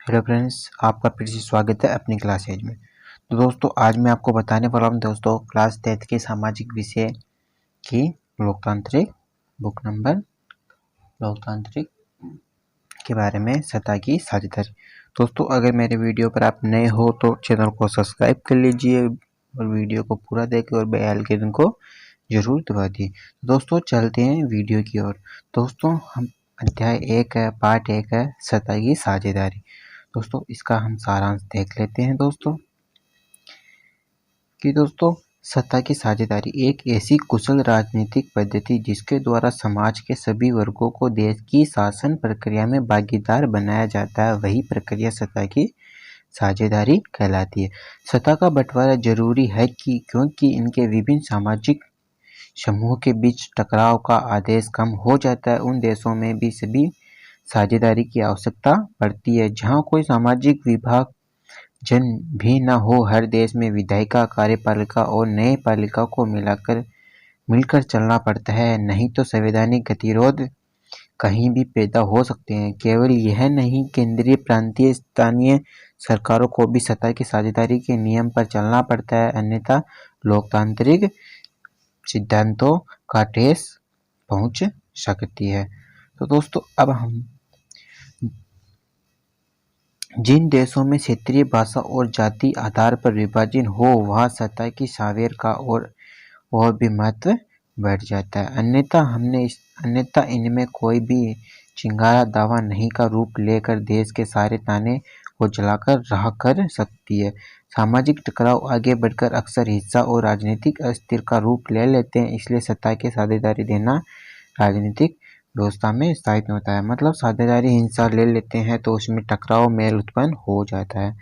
Hello friends, आपका फिर से स्वागत है अपनी क्लास एज में। तो दोस्तों, आज मैं आपको बताने वाला हूँ दोस्तों क्लास 10 के सामाजिक विषय की लोकतांत्रिक बुक नंबर लोकतांत्रिक के बारे में सत्ता की साझेदारी। दोस्तों, अगर मेरे वीडियो पर आप नए हो तो चैनल को सब्सक्राइब कर लीजिए और वीडियो को पूरा देखें और बेल आइकन को जरूर दबा दिए। दोस्तों, चलते हैं वीडियो की ओर। दोस्तों, हम अध्याय 1 है, पार्ट 1 है, सत्ता की साझेदारी। दोस्तों, इसका हम सारांश देख लेते हैं दोस्तों सत्ता की साझेदारी एक ऐसी कुशल राजनीतिक पद्धति जिसके द्वारा समाज के सभी वर्गों को देश की शासन प्रक्रिया में भागीदार बनाया जाता है, वही प्रक्रिया सत्ता की साझेदारी कहलाती है। सत्ता का बंटवारा जरूरी है क्योंकि इनके विभिन्न सामाजिक समूह के बीच टकराव का आदेश कम हो जाता है। उन देशों में भी सभी साझेदारी की आवश्यकता पड़ती है जहाँ कोई सामाजिक विभाग जन भी न हो। हर देश में विधायिका, कार्यपालिका और न्यायपालिका को मिलकर चलना पड़ता है, नहीं तो संवैधानिक गतिरोध कहीं भी पैदा हो सकते हैं। केवल यह नहीं, केंद्रीय, प्रांतीय, स्थानीय सरकारों को भी सत्ता की साझेदारी के नियम पर चलना पड़ता है, अन्यथा लोकतांत्रिक सिद्धांतों का ठेस पहुंच सकती है। तो दोस्तों, अब हम जिन देशों में क्षेत्रीय भाषा और जाति आधार पर विभाजन हो वहाँ सत्ता की सावेर का और भी महत्व बढ़ जाता है। अन्यथा इनमें कोई भी चिंगारा दावा नहीं का रूप लेकर देश के सारे ताने को जलाकर राह कर सकती है। सामाजिक टकराव आगे बढ़कर अक्सर हिंसा और राजनीतिक अस्थिर का रूप ले लेते हैं, इसलिए सत्ता की साझेदारी देना राजनीतिक व्यवस्था में स्थायित्व होता है। मतलब साझेदारी हिंसा ले लेते हैं तो उसमें टकराव मेल उत्पन्न हो जाता है।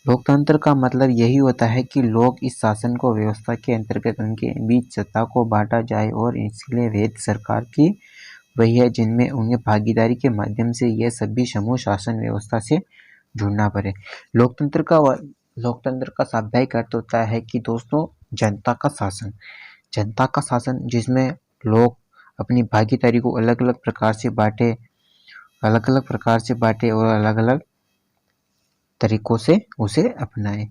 लोकतंत्र का मतलब यही होता है कि लोग इस शासन को व्यवस्था के अंतर्गत उनके बीच सत्ता को बांटा जाए और इसलिए वेद सरकार की वही है जिनमें उन्हें भागीदारी के माध्यम से यह सभी समूह शासन व्यवस्था से जुड़ना पड़े। लोकतंत्र का शाब्दिक अर्थ होता है कि दोस्तों जनता का शासन जिसमें लोग अपनी भागीदारी को अलग अलग प्रकार से बांटे और अलग अलग तरीकों से उसे अपनाएं।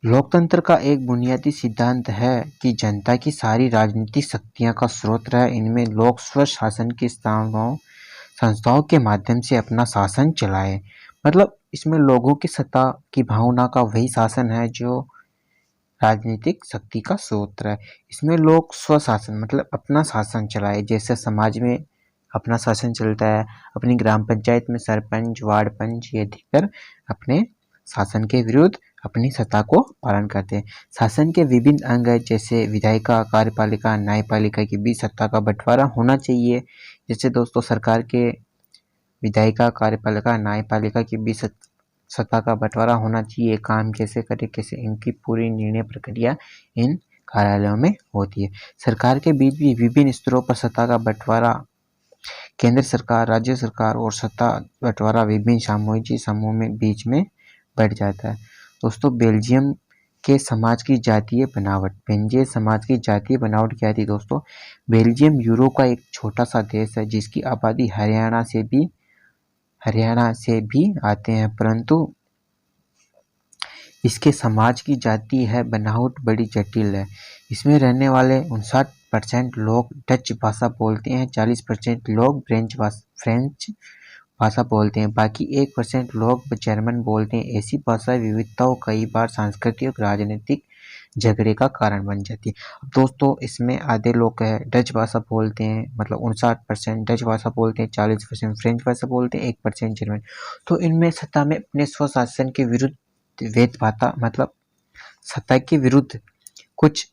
लोकतंत्र का एक बुनियादी सिद्धांत है कि जनता की सारी राजनीतिक शक्तियां का स्रोत है। इनमें लोग स्वशासन की संस्थाओं के माध्यम से अपना शासन चलाए। मतलब इसमें लोगों की सत्ता की भावना का वही शासन है जो राजनीतिक शक्ति का स्रोत है। इसमें लोग स्वशासन मतलब अपना शासन चलाए, जैसे समाज में अपना शासन चलता है, अपनी ग्राम पंचायत में सरपंच, वार्ड पंच ये अधिकर अपने शासन के विरुद्ध अपनी सत्ता को पालन करते हैं। शासन के विभिन्न अंग जैसे विधायिका, कार्यपालिका, न्यायपालिका के बीच सत्ता का बंटवारा होना चाहिए। जैसे दोस्तों सरकार के विधायिका, कार्यपालिका, न्यायपालिका के बीच सत्ता का बंटवारा होना चाहिए। काम कैसे करे, कैसे इनकी पूरी निर्णय प्रक्रिया इन कार्यालयों में होती है। सरकार के बीच भी विभिन्न स्तरों पर सत्ता का बंटवारा केंद्र सरकार, राज्य सरकार और सत्ता बंटवारा विभिन्न सामाजिक समूह में बीच में बढ़ जाता है। दोस्तों, बेल्जियम के समाज की जातीय बनावट क्या थी दोस्तों? बेल्जियम यूरोप का एक छोटा सा देश है जिसकी आबादी हरियाणा से भी आते हैं, परंतु इसके समाज की जाति है बनावट बड़ी जटिल है। इसमें रहने वाले 59% लोग डच भाषा बोलते हैं, 40% लोग फ्रेंच भाषा बोलते हैं, बाकी 1% लोग जर्मन बोलते हैं। ऐसी भाषा विविधताओं कई बार सांस्कृतिक और राजनीतिक झगड़े का कारण बन जाती है। अब दोस्तों, इसमें आधे लोग डच भाषा बोलते हैं, मतलब 59% डच भाषा बोलते हैं, 40% फ्रेंच भाषा बोलते हैं, 1% जर्मन। तो इनमें सत्ता में अपने स्वशासन के विरुद्ध मतलब सत्ता के विरुद्ध कुछ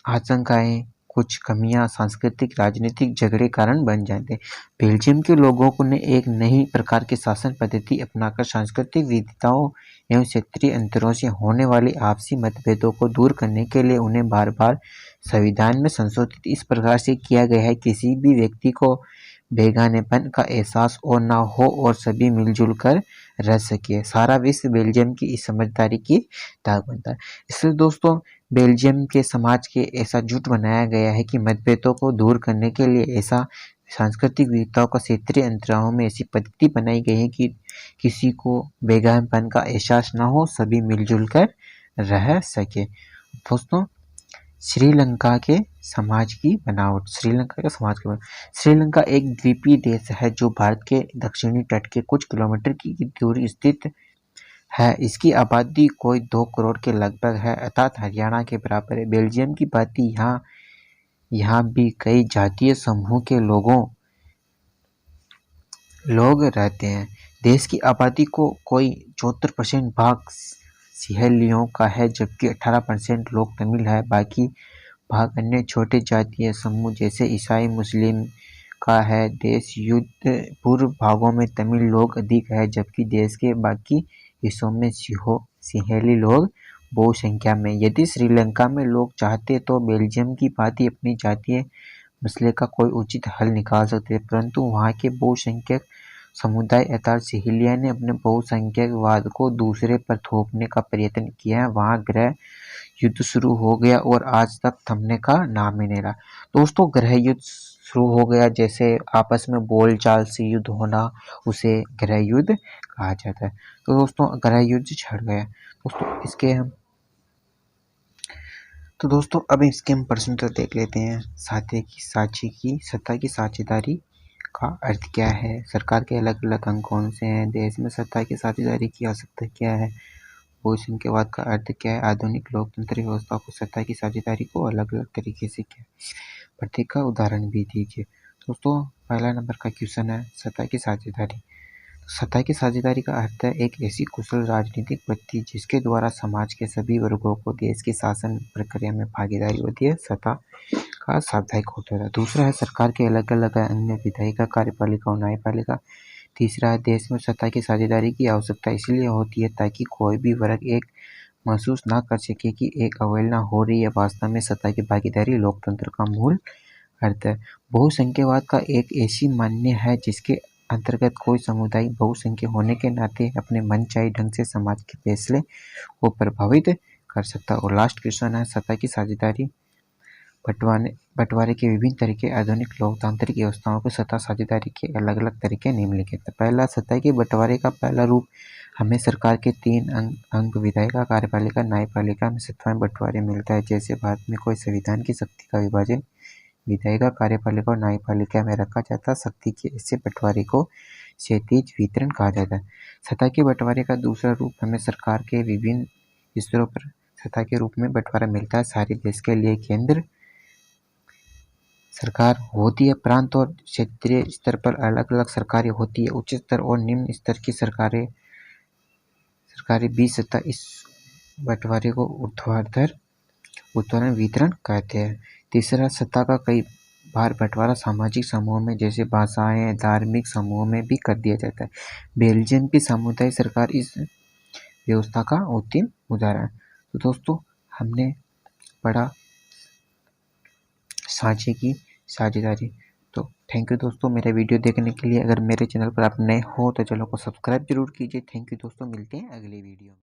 आशंकाएं, कुछ कमियां सांस्कृतिक राजनीतिक झगड़े कारण बन जाते हैं। बेल्जियम के लोगों ने एक नई प्रकार की शासन पद्धति अपनाकर सांस्कृतिक विविधताओं एवं क्षेत्रीय अंतरों से होने वाले आपसी मतभेदों को दूर करने के लिए उन्हें बार बार संविधान में संशोधित इस प्रकार से किया गया है किसी भी व्यक्ति को बेगानेपन का एहसास और ना हो और सभी मिलजुल कर रह सके। सारा विश्व बेल्जियम की इस समझदारी की दाग बनता है। इसलिए दोस्तों, बेल्जियम के समाज के ऐसा जुट बनाया गया है कि मतभेदों को दूर करने के लिए ऐसा सांस्कृतिक विविधताओं का क्षेत्रीय अंतरालों में ऐसी पद्धति बनाई गई है कि किसी को बेगानपन का एहसास न हो, सभी मिलजुल कर रह सके। दोस्तों, श्रीलंका के समाज की बनावट। श्रीलंका एक द्वीपीय देश है जो भारत के दक्षिणी तट के कुछ किलोमीटर की दूरी स्थित है। इसकी आबादी कोई 2 करोड़ के लगभग है, अर्थात हरियाणा के बराबर है। बेल्जियम की भांति यहाँ भी कई जातीय समूह के लोग रहते हैं। देश की आबादी को कोई 74% भाग सिंहलियों का है, जबकि 18% लोग तमिल है। बाकी भाग अन्य छोटे जातीय समूह जैसे ईसाई मुस्लिम का है। देश युद्ध पूर्व भागों में तमिल लोग अधिक है, जबकि देश के बाकी हिस्सों में सिंहली लोग बहुसंख्या में। यदि श्रीलंका में लोग चाहते तो बेल्जियम की भांति अपनी जातीय मसले का कोई उचित हल निकाल सकते, परंतु वहाँ के बहुसंख्यक समुदाय अर्थात सिंहलियों ने अपने बहुसंख्यकवाद को दूसरे पर थोपने का प्रयत्न किया है। वहाँ गृह युद्ध शुरू हो गया और आज तक थमने का नाम ही नहीं रहा। दोस्तों, गृह युद्ध शुरू हो गया, जैसे आपस में बोलचाल से युद्ध होना, उसे गृह युद्ध कहा जाता है। तो दोस्तों, गृह युद्ध छिड़ गया। दोस्तों अब इसके हम प्रश्न तो देख लेते हैं। सत्ता की साझेदारी का अर्थ क्या है? सरकार के अलग अलग अंग कौन से हैं? देश में सत्ता की साझेदारी की आवश्यकता क्या है? बहुसंख्यवाद का अर्थ क्या है? आधुनिक लोकतंत्र व्यवस्था को सत्ता की साझेदारी को अलग अलग तरीके से क्या, प्रत्येक का उदाहरण भी दीजिए। दोस्तों, पहला नंबर का क्वेश्चन है सत्ता की साझेदारी। सत्ता की साझेदारी का अर्थ है एक ऐसी कुशल राजनीतिक पद्धति जिसके द्वारा समाज के सभी वर्गों को देश की शासन प्रक्रिया में भागीदारी होती है। सत्ता का साप्ताहिक होता है। दूसरा है सरकार के अलग अलग अन्य विधायिका, कार्यपालिका और न्यायपालिका। तीसरा है देश में सत्ता की साझेदारी की आवश्यकता इसलिए होती है ताकि कोई भी वर्ग एक महसूस ना कर सके कि एक अवहेलना हो रही है। वास्तव में सत्ता की भागीदारी लोकतंत्र का मूल अर्थ है। बहुसंख्यवाद का एक ऐसी मान्य है जिसके अंतर्गत कोई समुदाय बहुसंख्यक होने के नाते अपने मनचाही ढंग से समाज के फैसले को प्रभावित कर सकता है। और लास्ट क्वेश्चन है सत्ता की साझेदारी बंटवारे के विभिन्न तरीके। आधुनिक लोकतांत्रिक व्यवस्थाओं के सत्ता साझेदारी के अलग अलग तरीके निम्नलिखित हैं। पहला, सत्ता के बंटवारे का पहला रूप हमें सरकार के 3 अंग विधायिका, कार्यपालिका, न्यायपालिका में सत्ता में बंटवारे मिलता है। जैसे भारत में कोई संविधान की शक्ति का विभाजन विधायिका, कार्यपालिका और न्यायपालिका में रखा जाता है। शक्ति के ऐसे बंटवारे को क्षैतिज वितरण कहा जाता है। सत्ता के बंटवारे का दूसरा रूप हमें सरकार के विभिन्न स्तरों पर सत्ता के रूप में बंटवारा मिलता है। सारे देश के लिए केंद्र सरकार होती है, प्रांत और क्षेत्रीय स्तर पर अलग अलग सरकारें होती है। उच्च स्तर और निम्न स्तर की सरकारें बीच सत्ता इस बंटवारे को ऊर्ध्वाधर वितरण कहते हैं। तीसरा, सत्ता का कई बार बंटवारा सामाजिक समूह में जैसे भाषाएं, धार्मिक समूह में भी कर दिया जाता है। बेल्जियम की सामुदायिक सरकार इस व्यवस्था का उत्तम उदाहरण है। तो दोस्तों, हमने पढ़ा साझे की साझेदारी। तो थैंक यू दोस्तों मेरा वीडियो देखने के लिए। अगर मेरे चैनल पर आप नए हो तो चैनल को सब्सक्राइब जरूर कीजिए। थैंक यू दोस्तों, मिलते हैं अगले वीडियो में।